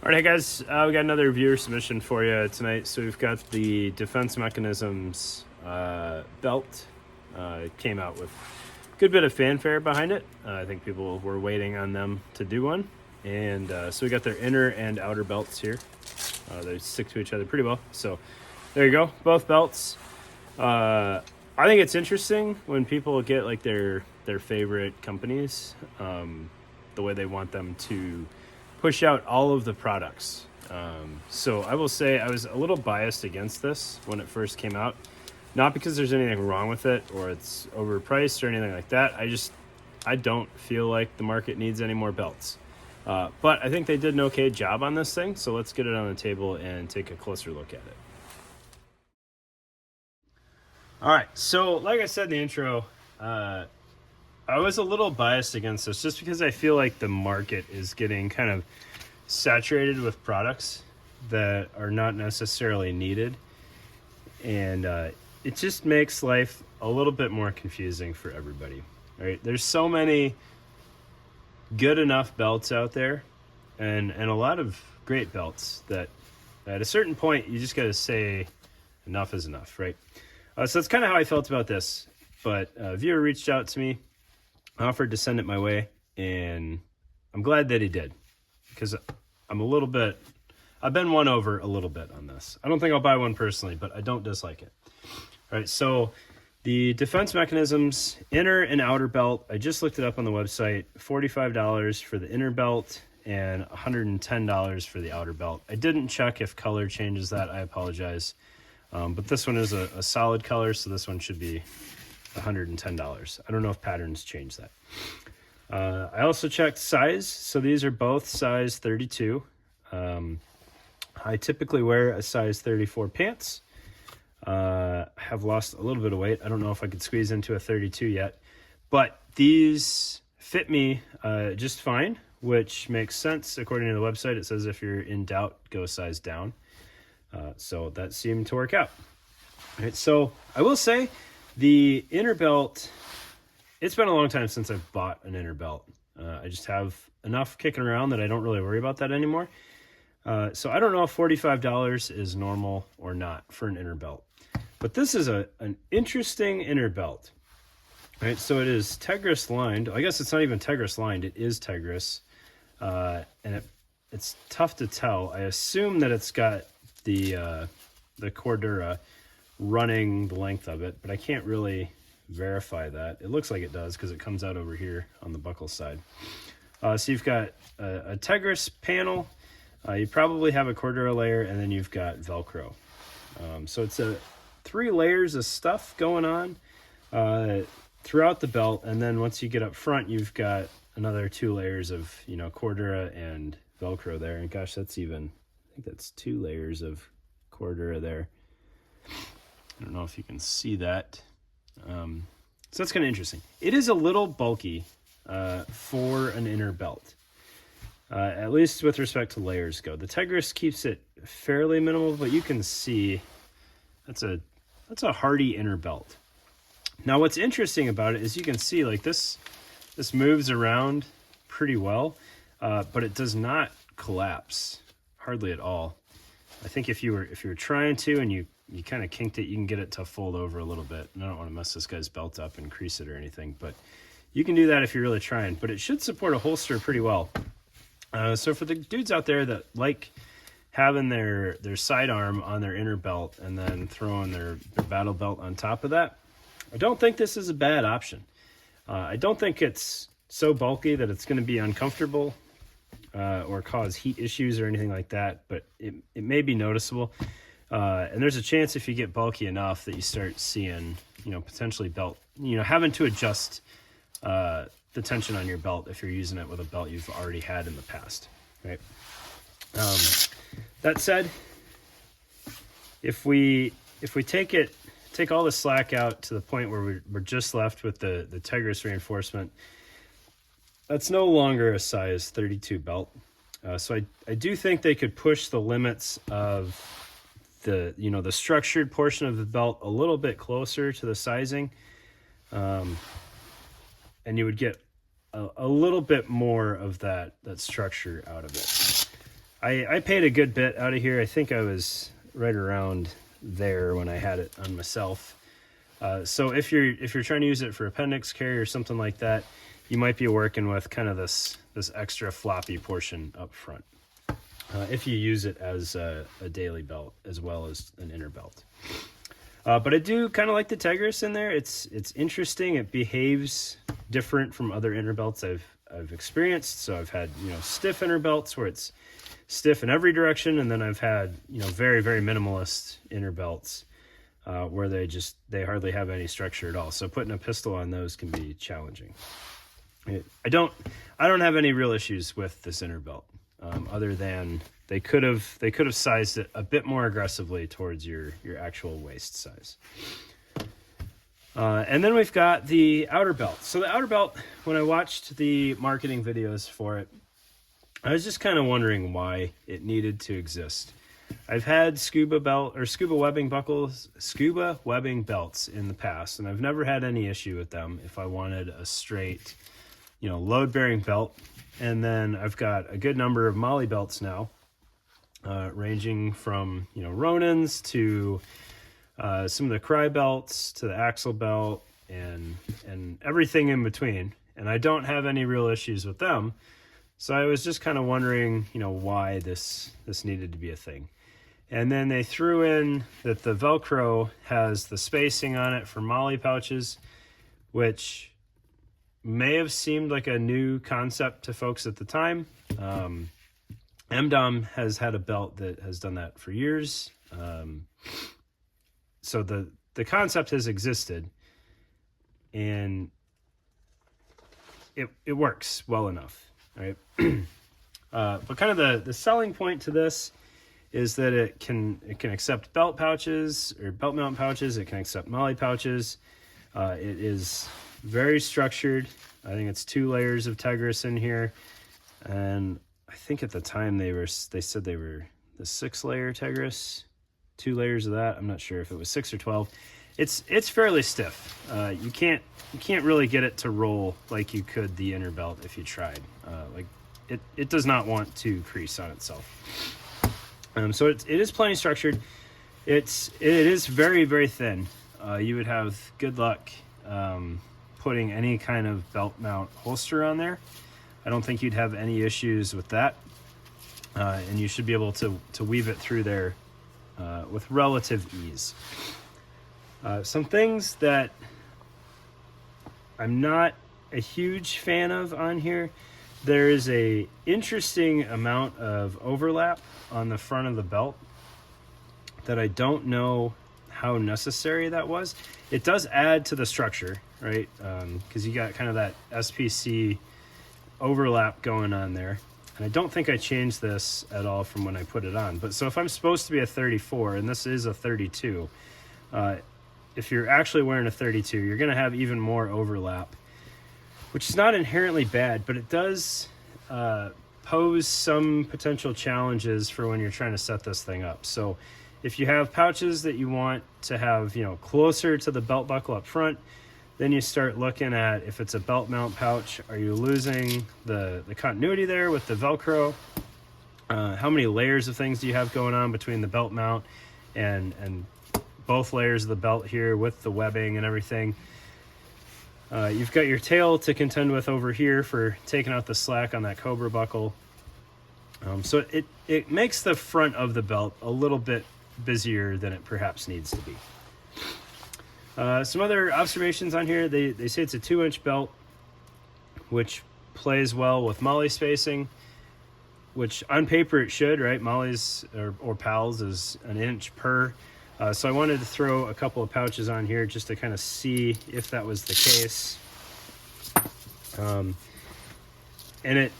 All right, hey guys, we got another viewer submission for you tonight. So we've got the Defense Mechanisms belt. It came out with a good bit of fanfare behind it. I think people were waiting on them to do one. And so we got their inner and outer belts here. They stick to each other pretty well. So there you go, both belts. I think it's interesting when people get like their favorite companies, the way they want them to push out all of the products. So I will say I was a little biased against this when it first came out. Not because there's anything wrong with it or it's overpriced or anything like that. I don't feel like the market needs any more belts. But I think they did an okay job on this thing. So let's get it on the table and take a closer look at it. All right, so like I said in the intro, I was a little biased against this just because I feel like the market is getting kind of saturated with products that are not necessarily needed. And it just makes life a little bit more confusing for everybody. Right? There's so many good enough belts out there and a lot of great belts that at a certain point you just got to say enough is enough, right? So that's kind of how I felt about this. But a viewer reached out to me, offered to send it my way, and I'm glad that he did because I've been won over a little bit on this. I don't think I'll buy one personally, but I don't dislike it. All right, so the Defense Mechanisms inner and outer belt, I just looked it up on the website, $45 for the inner belt and $110 for the outer belt. I didn't check if color changes that, I apologize. But this one is a solid color, so this one should be $110. I don't know if patterns change that. I also checked size. So these are both size 32. I typically wear a size 34 pants. Have lost a little bit of weight. I don't know if I could squeeze into a 32 yet. But these fit me just fine, which makes sense. According to the website, it says if you're in doubt, go a size down. So that seemed to work out. All right, so I will say the inner belt, it's been a long time since I've bought an inner belt. I just have enough kicking around that I don't really worry about that anymore. So I don't know if $45 is normal or not for an inner belt. But this is an interesting inner belt. All right, so it is Tegris lined. I guess it's not even Tegris lined. It is Tegris. And it's tough to tell. I assume that it's got the Cordura running the length of it, but I can't really verify that. It looks like it does because it comes out over here on the buckle side. So you've got a Tegris panel. You probably have a Cordura layer, and then you've got Velcro. So it's 3 layers of stuff going on throughout the belt, and then once you get up front, you've got another 2 layers of Cordura and Velcro there. And gosh, I think that's 2 layers of Cordura there. I don't know if you can see that. So that's kind of interesting. It is a little bulky for an inner belt, at least with respect to layers go. The Tegris keeps it fairly minimal, but you can see that's a hardy inner belt. Now, what's interesting about it is you can see like this moves around pretty well, but it does not collapse hardly at all. I think if you were trying to and you kind of kinked it, you can get it to fold over a little bit. And I don't want to mess this guy's belt up and crease it or anything, but you can do that if you're really trying. But it should support a holster pretty well. So for the dudes out there that like having their sidearm on their inner belt and then throwing their battle belt on top of that, I don't think this is a bad option. I don't think it's so bulky that it's going to be uncomfortable or cause heat issues or anything like that, but it may be noticeable. And there's a chance if you get bulky enough that you start seeing, potentially belt, having to adjust the tension on your belt if you're using it with a belt you've already had in the past, right? That said, if we take all the slack out to the point where we're just left with the Tegris reinforcement, that's no longer a size 32 belt. So I do think they could push the limits of the structured portion of the belt a little bit closer to the sizing. And you would get a little bit more of that structure out of it. I paid a good bit out of here. I think I was right around there when I had it on myself. So if you're trying to use it for appendix carry or something like that, you might be working with kind of this extra floppy portion up front. If you use it as a daily belt as well as an inner belt. But I do kind of like the Tigris in there. It's interesting. It behaves different from other inner belts I've experienced. So I've had, stiff inner belts where it's stiff in every direction, and then I've had, very, very minimalist inner belts where they hardly have any structure at all. So putting a pistol on those can be challenging. I don't have any real issues with this inner belt, other than they could have sized it a bit more aggressively towards your actual waist size. And then we've got the outer belt. So the outer belt, when I watched the marketing videos for it, I was just kind of wondering why it needed to exist. I've had scuba webbing belts in the past, and I've never had any issue with them if I wanted a straight, load-bearing belt. And then I've got a good number of Molly belts now, ranging from, Ronins to some of the Crye belts to the Axle belt and everything in between. And I don't have any real issues with them. So I was just kind of wondering, why this needed to be a thing. And then they threw in that the Velcro has the spacing on it for Molly pouches, which may have seemed like a new concept to folks at the time. MDOM has had a belt that has done that for years. So the concept has existed, and it works well enough, right? But kind of the selling point to this is that it can accept belt pouches or belt mount pouches. It can accept Molly pouches. It is very structured. I think it's 2 layers of Tigris in here, and I think at the time they said they were the 6-layer Tigris, 2 layers of that. I'm not sure if it was 6 or 12. It's fairly stiff. You can't really get it to roll like you could the inner belt if you tried. It does not want to crease on itself. So it is plenty structured. It is very, very thin. You would have good luck putting any kind of belt mount holster on there. I don't think you'd have any issues with that. And you should be able to weave it through there with relative ease. Some things that I'm not a huge fan of on here. There is a interesting amount of overlap on the front of the belt that I don't know how necessary that was. It does add to the structure, right? Because you got kind of that SPC overlap going on there. And I don't think I changed this at all from when I put it on. But so if I'm supposed to be a 34 and this is a 32, if you're actually wearing a 32, you're going to have even more overlap, which is not inherently bad, but it does pose some potential challenges for when you're trying to set this thing up. So if you have pouches that you want to have, closer to the belt buckle up front, then you start looking at, if it's a belt mount pouch, are you losing the continuity there with the Velcro? How many layers of things do you have going on between the belt mount and both layers of the belt here with the webbing and everything? You've got your tail to contend with over here for taking out the slack on that Cobra buckle. So it makes the front of the belt a little bit busier than it perhaps needs to be. Some other observations on here. They say it's a 2-inch belt, which plays well with Molly spacing, which on paper it should, right? Molly's or PAL's is 1 inch per. So I wanted to throw a couple of pouches on here just to kind of see if that was the case. And it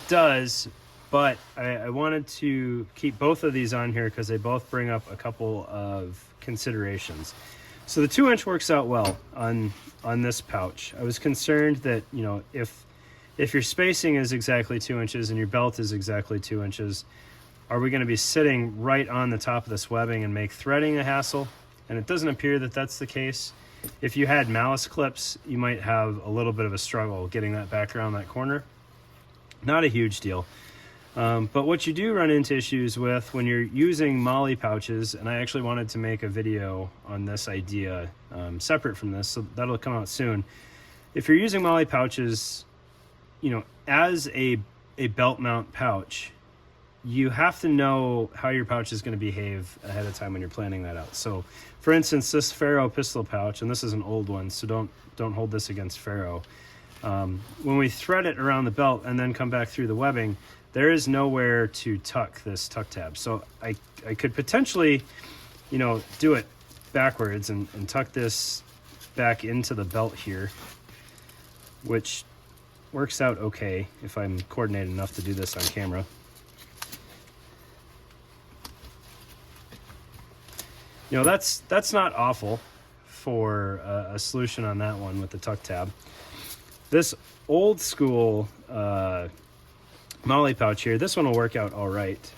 does, but I wanted to keep both of these on here because they both bring up a couple of considerations. So the 2-inch works out well on this pouch. I was concerned that, if your spacing is exactly 2 inches and your belt is exactly 2 inches, are we going to be sitting right on the top of this webbing and make threading a hassle? And it doesn't appear that that's the case. If you had malice clips, you might have a little bit of a struggle getting that back around that corner. Not a huge deal. But what you do run into issues with when you're using MOLLE pouches, and I actually wanted to make a video on this idea separate from this, so that'll come out soon. If you're using MOLLE pouches, you know, as a belt mount pouch, you have to know how your pouch is going to behave ahead of time when you're planning that out. So, for instance, this Faro pistol pouch, and this is an old one, so don't hold this against Faro. When we thread it around the belt and then come back through the webbing, there is nowhere to tuck this tuck tab. So I could potentially, you know, do it backwards and tuck this back into the belt here, which works out okay if I'm coordinated enough to do this on camera. You know, that's not awful for a solution on that one with the tuck tab. This old school MOLLE pouch here, this one will work out all right.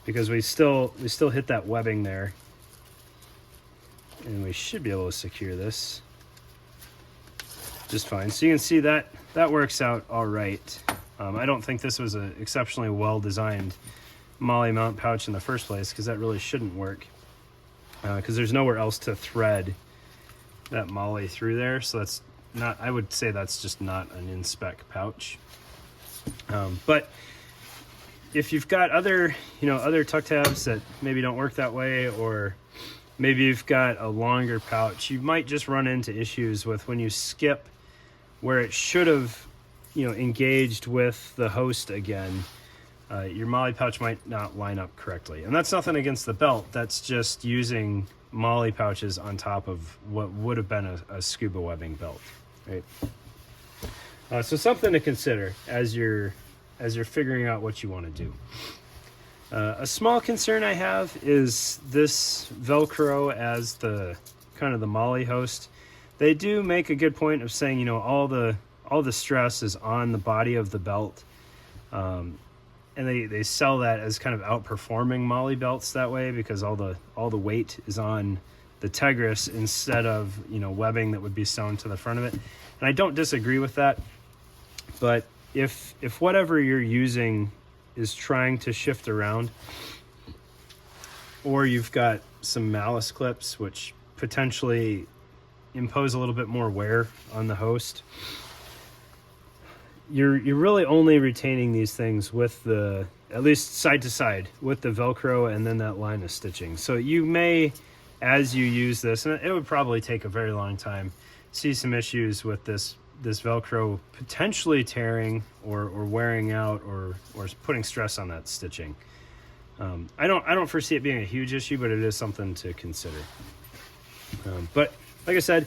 Because we still hit that webbing there. And we should be able to secure this just fine. So you can see that works out all right. I don't think this was an exceptionally well-designed MOLLE mount pouch in the first place, because that really shouldn't work. Because there's nowhere else to thread that MOLLE through there, so that's not, I would say that's just not an in-spec pouch. But if you've got other tuck tabs that maybe don't work that way, or maybe you've got a longer pouch, you might just run into issues with when you skip where it should have, you know, engaged with the host again. Your MOLLE pouch might not line up correctly. And that's nothing against the belt. That's just using MOLLE pouches on top of what would have been a scuba webbing belt, right? So something to consider as you're figuring out what you want to do. A small concern I have is this Velcro as the kind of the MOLLE host. They do make a good point of saying, you know, all the stress is on the body of the belt. And they sell that as kind of outperforming MOLLE belts that way, because all the weight is on the Tegris instead of, you know, webbing that would be sewn to the front of it. And I don't disagree with that, but if whatever you're using is trying to shift around, or you've got some malice clips which potentially impose a little bit more wear on the host, you're really only retaining these things with the, at least side to side, with the Velcro and then that line of stitching. So you may, as you use this, and it would probably take a very long time, see some issues with this Velcro potentially tearing or wearing out or putting stress on that stitching. I don't foresee it being a huge issue, but it is something to consider. But like I said,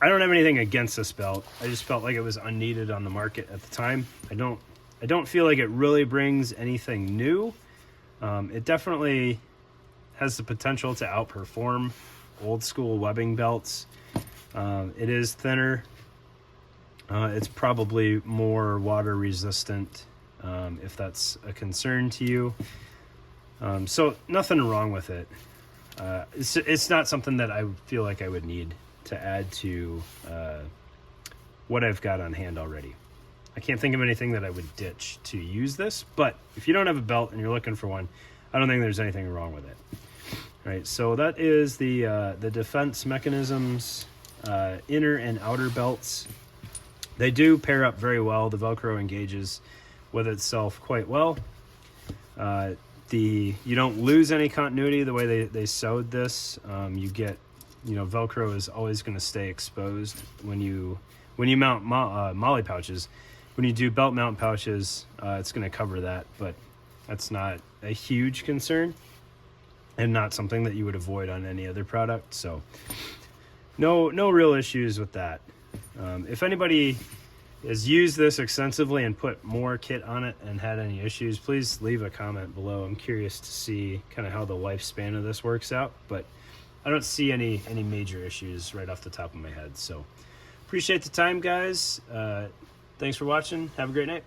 I don't have anything against this belt. I just felt like it was unneeded on the market at the time. I don't feel like it really brings anything new. It definitely has the potential to outperform old school webbing belts. It is thinner. It's probably more water resistant, if that's a concern to you. So nothing wrong with it. It's not something that I feel like I would need to add to what I've got on hand already. I can't think of anything that I would ditch to use this, but if you don't have a belt and you're looking for one, I don't think there's anything wrong with it. All right, so that is the Defense Mechanisms inner and outer belts. They do pair up very well. The Velcro engages with itself quite well. You don't lose any continuity the way they sewed this. You get, you know, Velcro is always going to stay exposed when you mount MOLLE pouches. When you do belt mount pouches, it's going to cover that, but that's not a huge concern and not something that you would avoid on any other product. So no real issues with that. If anybody has used this extensively and put more kit on it and had any issues, please leave a comment below. I'm curious to see kind of how the lifespan of this works out, but I don't see any major issues right off the top of my head. So appreciate the time, guys. Thanks for watching. Have a great night.